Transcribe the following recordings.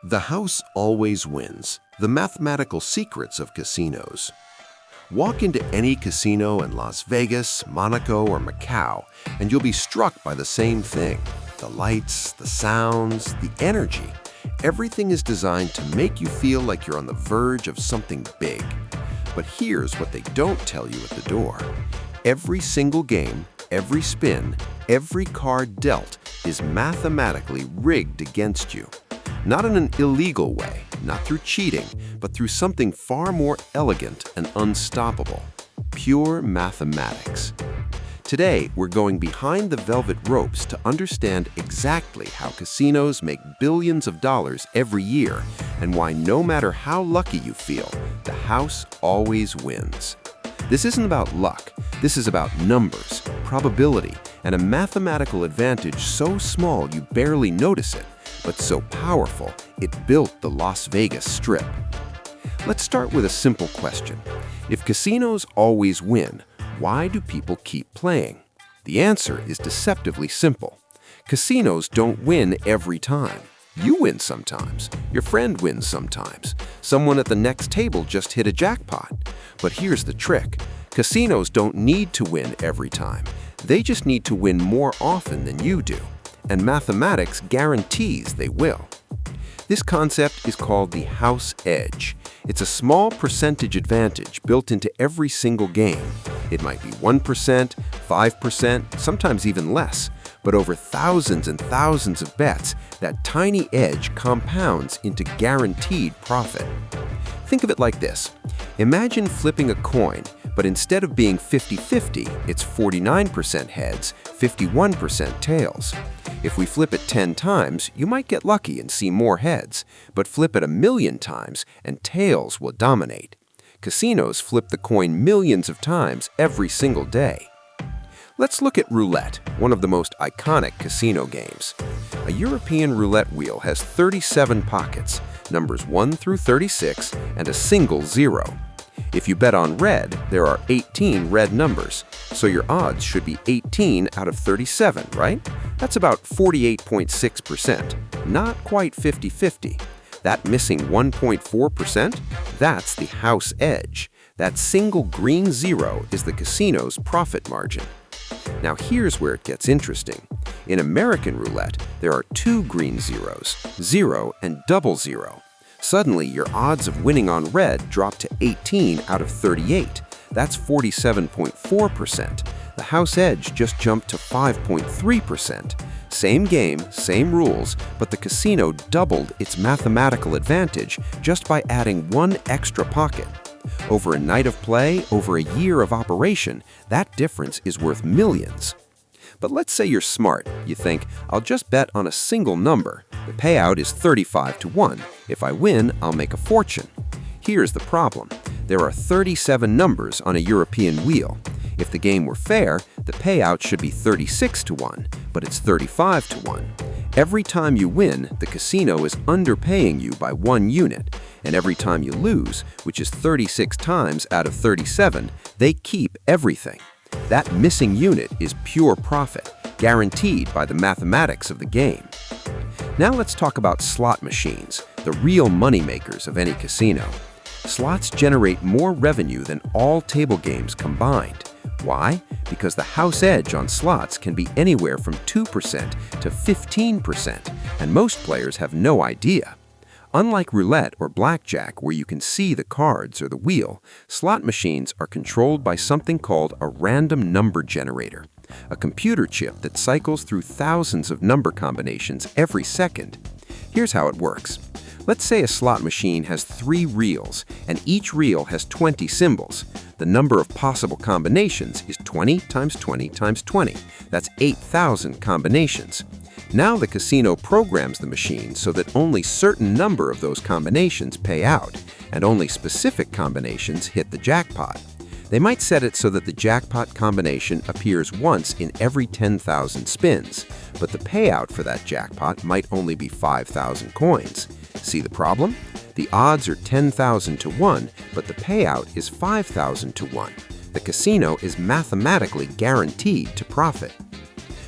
The house always wins. The mathematical secrets of casinos. Walk into any casino in Las Vegas, Monaco, or Macau, and you'll be struck by the same thing. The lights, the sounds, the energy. Everything is designed to make you feel like you're on the verge of something big. But here's what they don't tell you at the door. Every single game, every spin, every card dealt is mathematically rigged against you. Not in an illegal way, not through cheating, but through something far more elegant and unstoppable. Pure mathematics. Today, we're going behind the velvet ropes to understand exactly how casinos make billions of dollars every year and why no matter how lucky you feel, the house always wins. This isn't about luck. This is about numbers, probability, and a mathematical advantage so small you barely notice it, but so powerful it built the Las Vegas Strip. Let's start with a simple question. If casinos always win, why do people keep playing? The answer is deceptively simple. Casinos don't win every time. You win sometimes. Your friend wins sometimes. Someone at the next table just hit a jackpot. But here's the trick. Casinos don't need to win every time. They just need to win more often than you do. And mathematics guarantees they will. This concept is called the house edge. It's a small percentage advantage built into every single game. It might be 1%, 5%, sometimes even less. But over thousands and thousands of bets, that tiny edge compounds into guaranteed profit. Think of it like this. Imagine flipping a coin, but instead of being 50-50, it's 49% heads, 51% tails. If we flip it 10 times, you might get lucky and see more heads, but flip it 1,000,000 times and tails will dominate. Casinos flip the coin millions of times every single day. Let's look at Roulette, one of the most iconic casino games. A European roulette wheel has 37 pockets, numbers 1 through 36, and a single zero. If you bet on red, there are 18 red numbers, so your odds should be 18 out of 37, right? That's about 48.6%, not quite 50-50. That missing 1.4%, that's the house edge. That single green zero is the casino's profit margin. Now here's where it gets interesting. In American roulette, there are 2 green zeros, 0 and double zero. Suddenly, your odds of winning on red drop to 18 out of 38. That's 47.4%. The house edge just jumped to 5.3%. Same game, same rules, but the casino doubled its mathematical advantage just by adding 1 extra pocket. Over a night of play, over a year of operation, that difference is worth millions. But let's say you're smart. You think, I'll just bet on a single number. The payout is 35-1. If I win, I'll make a fortune. Here's the problem. There are 37 numbers on a European wheel. If the game were fair, the payout should be 36-1, but it's 35-1. Every time you win, the casino is underpaying you by 1 unit. And every time you lose, which is 36 times out of 37, they keep everything. That missing unit is pure profit, guaranteed by the mathematics of the game. Now let's talk about slot machines, the real moneymakers of any casino. Slots generate more revenue than all table games combined. Why? Because the house edge on slots can be anywhere from 2% to 15%, and most players have no idea. Unlike roulette or blackjack, where you can see the cards or the wheel, slot machines are controlled by something called a random number generator, a computer chip that cycles through thousands of number combinations every second. Here's how it works. Let's say a slot machine has 3 reels, and each reel has 20 symbols. The number of possible combinations is 20 times 20 times 20. That's 8,000 combinations. Now the casino programs the machine so that only certain number of those combinations pay out, and only specific combinations hit the jackpot. They might set it so that the jackpot combination appears once in every 10,000 spins, but the payout for that jackpot might only be 5,000 coins. See the problem? The odds are 10,000-1, but the payout is 5,000-1. The casino is mathematically guaranteed to profit.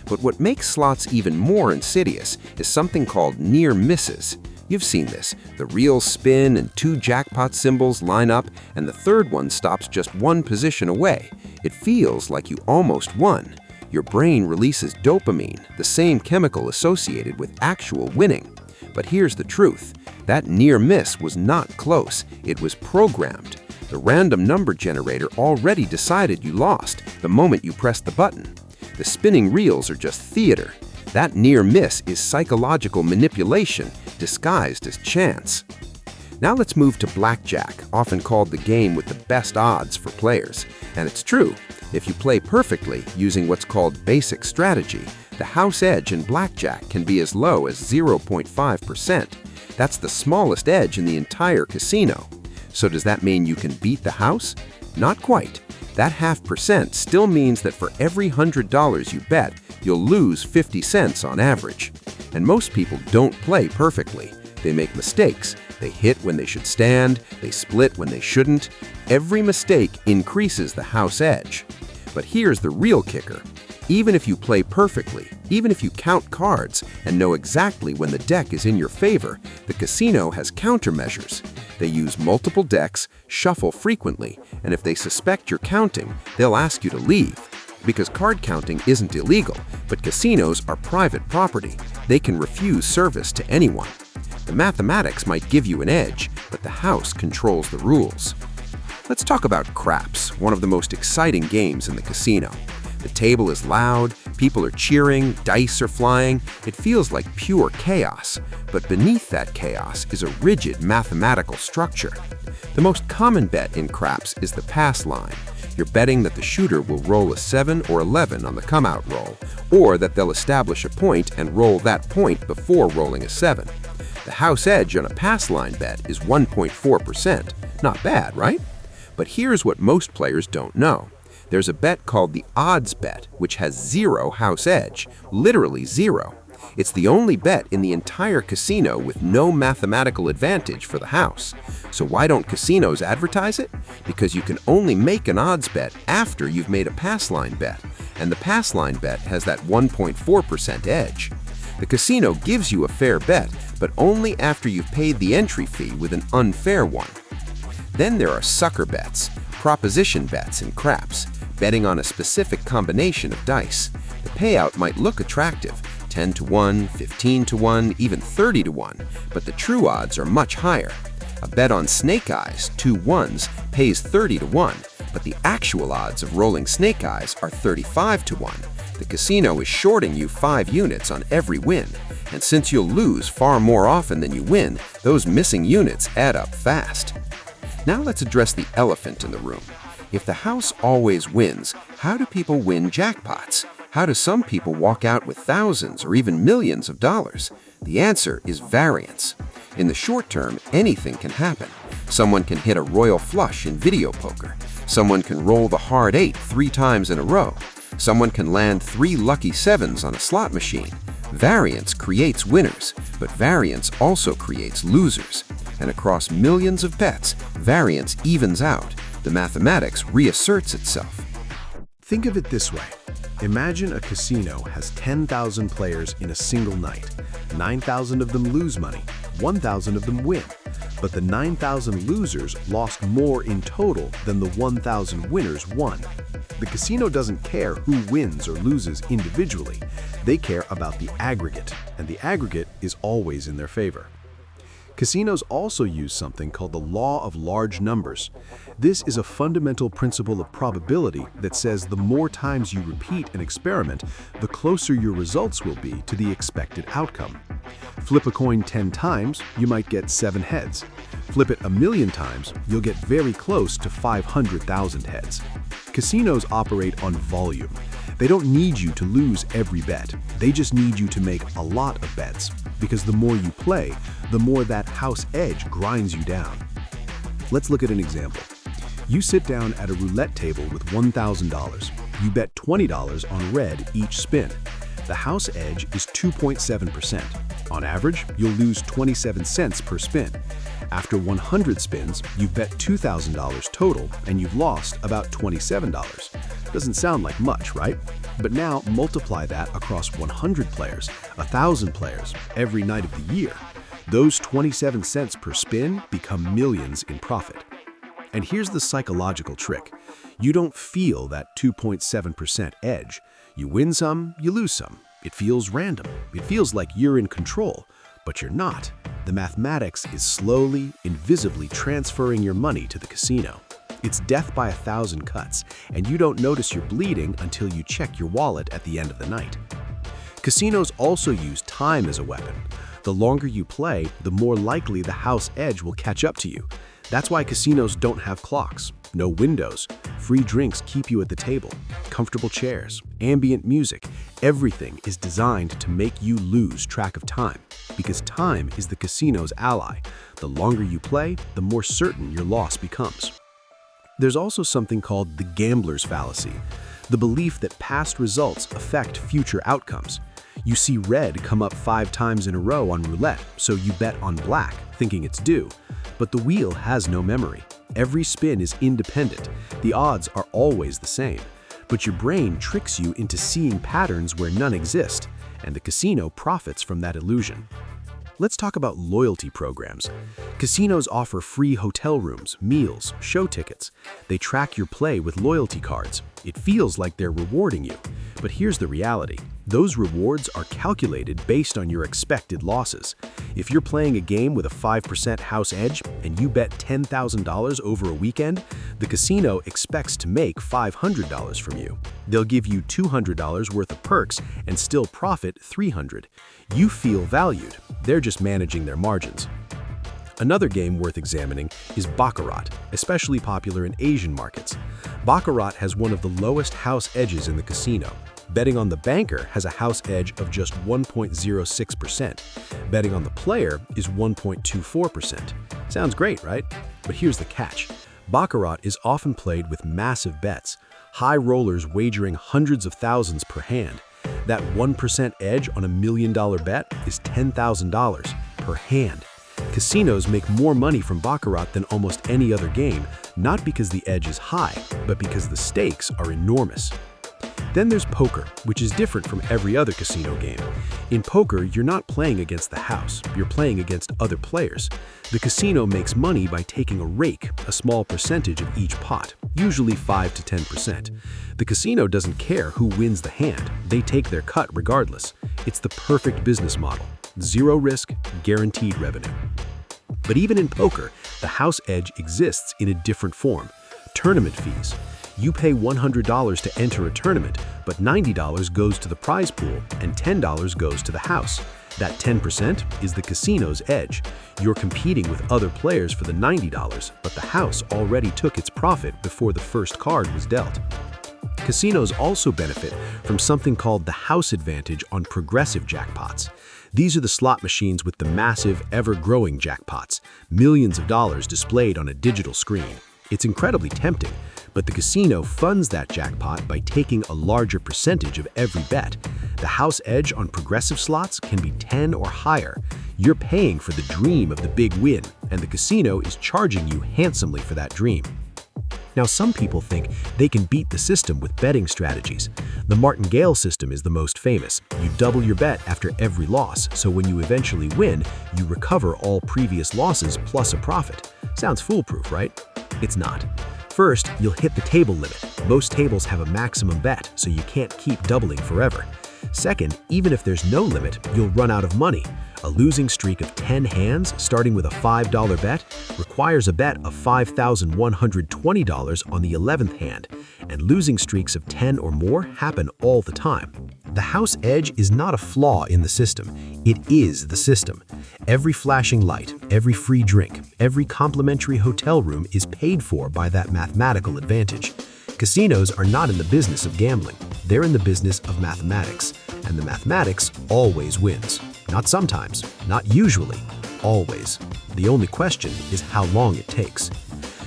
But what makes slots even more insidious is something called near misses. You've seen this. The reels spin and two jackpot symbols line up, and the third one stops just one position away. It feels like you almost won. Your brain releases dopamine, the same chemical associated with actual winning. But here's the truth. That near miss was not close. It was programmed. The random number generator already decided you lost the moment you pressed the button. The spinning reels are just theater. That near miss is psychological manipulation disguised as chance. Now let's move to Blackjack, often called the game with the best odds for players. And it's true. If you play perfectly using what's called basic strategy, the house edge in Blackjack can be as low as 0.5%. That's the smallest edge in the entire casino. So does that mean you can beat the house? Not quite. That 0.5% still means that for every $100 you bet, you'll lose 50 cents on average. And most people don't play perfectly. They make mistakes. They hit when they should stand. They split when they shouldn't. Every mistake increases the house edge. But here's the real kicker. Even if you play perfectly, even if you count cards and know exactly when the deck is in your favor, the casino has countermeasures. They use multiple decks, shuffle frequently, and if they suspect you're counting, they'll ask you to leave. Because card counting isn't illegal, but casinos are private property. They can refuse service to anyone. The mathematics might give you an edge, but the house controls the rules. Let's talk about craps, one of the most exciting games in the casino. The table is loud, people are cheering, dice are flying. It feels like pure chaos. But beneath that chaos is a rigid mathematical structure. The most common bet in craps is the pass line. You're betting that the shooter will roll a 7 or 11 on the come-out roll, or that they'll establish a point and roll that point before rolling a 7. The house edge on a pass line bet is 1.4%. Not bad, right? But here's what most players don't know. There's a bet called the odds bet, which has 0 house edge, literally 0. It's the only bet in the entire casino with no mathematical advantage for the house. So why don't casinos advertise it? Because you can only make an odds bet after you've made a pass line bet, and the pass line bet has that 1.4% edge. The casino gives you a fair bet, but only after you've paid the entry fee with an unfair one. Then there are sucker bets, proposition bets in craps, betting on a specific combination of dice. The payout might look attractive, 10 to 1, 15 to 1, even 30 to 1, but the true odds are much higher. A bet on snake eyes, 2 ones, pays 30 to 1, but the actual odds of rolling snake eyes are 35 to 1. The casino is shorting you 5 units on every win, and since you'll lose far more often than you win, those missing units add up fast. Now let's address the elephant in the room. If the house always wins, how do people win jackpots? How do some people walk out with thousands or even millions of dollars? The answer is variance. In the short term, anything can happen. Someone can hit a royal flush in video poker. Someone can roll the hard 8 3 times in a row. Someone can land 3 lucky 7s on a slot machine. Variance creates winners, but variance also creates losers. And across millions of bets, variance evens out. The mathematics reasserts itself. Think of it this way. Imagine a casino has 10,000 players in a single night. 9,000 of them lose money, 1,000 of them win. But the 9,000 losers lost more in total than the 1,000 winners won. The casino doesn't care who wins or loses individually. They care about the aggregate, and the aggregate is always in their favor. Casinos also use something called the law of large numbers. This is a fundamental principle of probability that says the more times you repeat an experiment, the closer your results will be to the expected outcome. Flip a coin 10 times, you might get 7 heads. Flip it 1,000,000 times, you'll get very close to 500,000 heads. Casinos operate on volume. They don't need you to lose every bet. They just need you to make a lot of bets, because the more you play, the more that house edge grinds you down. Let's look at an example. You sit down at a roulette table with $1,000. You bet $20 on red each spin. The house edge is 2.7%. On average, you'll lose 27 cents per spin. After 100 spins, you've bet $2,000 total, and you've lost about $27. Doesn't sound like much, right? But now multiply that across 100 players, 1,000 players, every night of the year. Those 27 cents per spin become millions in profit. And here's the psychological trick. You don't feel that 2.7% edge. You win some, you lose some. It feels random. It feels like you're in control, but you're not. The mathematics is slowly, invisibly transferring your money to the casino. It's death by 1,000 cuts, and you don't notice you're bleeding until you check your wallet at the end of the night. Casinos also use time as a weapon. The longer you play, the more likely the house edge will catch up to you. That's why casinos don't have clocks, no windows. Free drinks keep you at the table, comfortable chairs, ambient music. Everything is designed to make you lose track of time, because time is the casino's ally. The longer you play, the more certain your loss becomes. There's also something called the gambler's fallacy, the belief that past results affect future outcomes. You see red come up 5 times in a row on roulette, so you bet on black, thinking it's due. But the wheel has no memory. Every spin is independent. The odds are always the same. But your brain tricks you into seeing patterns where none exist, and the casino profits from that illusion. Let's talk about loyalty programs. Casinos offer free hotel rooms, meals, show tickets. They track your play with loyalty cards. It feels like they're rewarding you. But here's the reality. Those rewards are calculated based on your expected losses. If you're playing a game with a 5% house edge and you bet $10,000 over a weekend, the casino expects to make $500 from you. They'll give you $200 worth of perks and still profit $300. You feel valued. They're just managing their margins. Another game worth examining is Baccarat, especially popular in Asian markets. Baccarat has one of the lowest house edges in the casino. Betting on the banker has a house edge of just 1.06%. Betting on the player is 1.24%. Sounds great, right? But here's the catch. Baccarat is often played with massive bets, high rollers wagering hundreds of thousands per hand. That 1% edge on $1 million bet is $10,000 per hand. Casinos make more money from Baccarat than almost any other game, not because the edge is high, but because the stakes are enormous. Then there's poker, which is different from every other casino game. In poker, you're not playing against the house, you're playing against other players. The casino makes money by taking a rake, a small percentage of each pot, usually 5 to 10%. The casino doesn't care who wins the hand, they take their cut regardless. It's the perfect business model. Zero risk, guaranteed revenue. But even in poker, the house edge exists in a different form. Tournament fees. You pay $100 to enter a tournament, but $90 goes to the prize pool and $10 goes to the house. That 10% is the casino's edge. You're competing with other players for the $90, but the house already took its profit before the first card was dealt. Casinos also benefit from something called the house advantage on progressive jackpots. These are the slot machines with the massive, ever-growing jackpots, millions of dollars displayed on a digital screen. It's incredibly tempting, but the casino funds that jackpot by taking a larger percentage of every bet. The house edge on progressive slots can be 10 or higher. You're paying for the dream of the big win, and the casino is charging you handsomely for that dream. Now, some people think they can beat the system with betting strategies. The martingale system is the most famous. You double your bet after every loss, so when you eventually win, you recover all previous losses plus a profit. Sounds foolproof, right? It's not. First, you'll hit the table limit. Most tables have a maximum bet, so you can't keep doubling forever. Second, even if there's no limit, you'll run out of money. A losing streak of 10 hands, starting with a $5 bet, requires a bet of $5,120 on the 11th hand, and losing streaks of 10 or more happen all the time. The house edge is not a flaw in the system, it is the system. Every flashing light, every free drink, every complimentary hotel room is paid for by that mathematical advantage. Casinos are not in the business of gambling, they're in the business of mathematics, and the mathematics always wins. Not sometimes, not usually, always. The only question is how long it takes.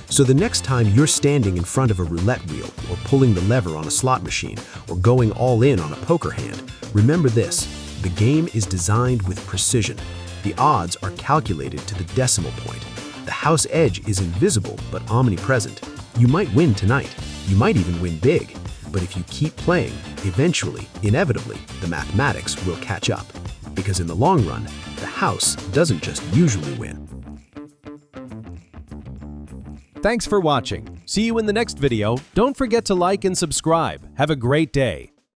So the next time you're standing in front of a roulette wheel, or pulling the lever on a slot machine, or going all in on a poker hand, remember this: the game is designed with precision. The odds are calculated to the decimal point. The house edge is invisible but omnipresent. You might win tonight, you might even win big, but if you keep playing, eventually, inevitably, the mathematics will catch up. Because in the long run, the house doesn't just usually win. Thanks for watching. See you in the next video. Don't forget to like and subscribe. Have a great day.